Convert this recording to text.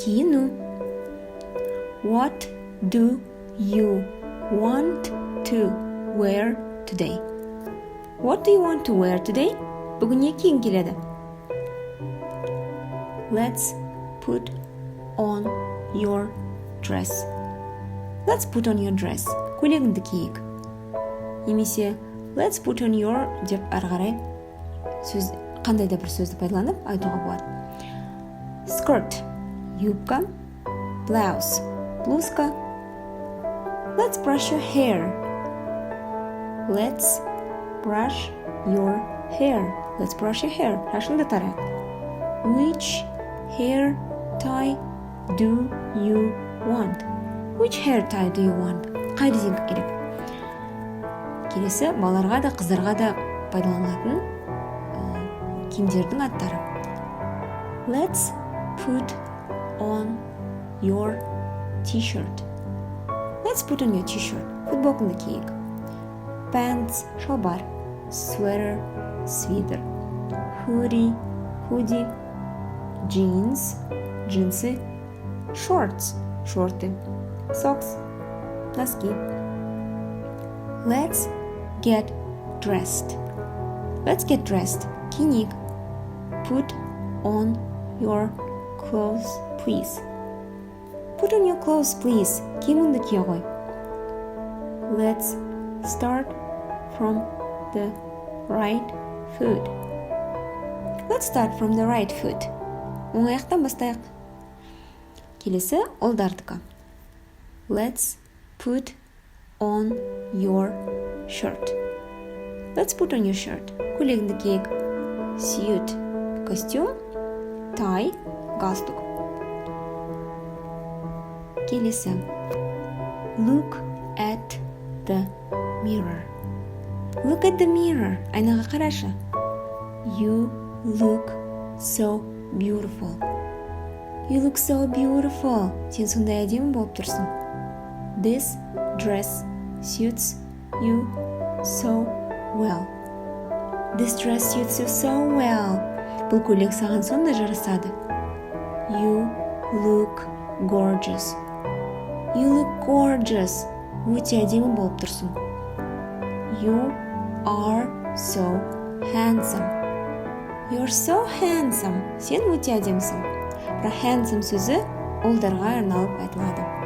киіну. What do you want to wear today? What do you want to wear today? Бүгін не киім келеді? Let's put on your dress. Let's put on your dress. Көйлегіңді киік. Немесе let's put on your деп ары қарай сөз, қандай да бір сөзді пайдаланып айтуға болады. Skirt, юбка. Blouse, блузка. Let's brush your hair. Let's brush your hair. Let's brush your hair. Шашыңды тарайық. Which hair tie do you want? Which hair tie do you want? Қай резинка керек? Келесі балаларға да қыздарға да пайдаланылатын киімдердің аттары. Let's put on your t-shirt. Let's put on your t-shirt. Футболкаңды киік. Pants, шалбар. Sweater, свитер. Hoodie, hoodie. Jeans, джинсы. Shorts, шорты. Socks, носки. Let's get dressed. Let's get dressed. Киінейік. Put on your clothes, please. Put on your clothes, please. Киіміңді кие ғой. Let's start from the right foot. Let's start from the right foot. Оң аяқтан бастайық. Келесі ұлдардікі. Let's put on your shirt. Let's put on your shirt. Көйлегіңді киік. Suit, костюм. Tie, галстук. Келесі. Look at the mirror. Look at the mirror. Айнаға қарашы. You look so beautiful. You look so beautiful. Сен сондай әдемі болып тұрсың. This dress suits you so well. This dress suits you so well. Бұл көйлек саған сондай жарасады. You look gorgeous. You look gorgeous. Өте әдемі болып тұрсың. You are so handsome. You're so handsome. Сен өте әдемісің. Бірақ handsome сөзі ұлдарға арналып айтылады.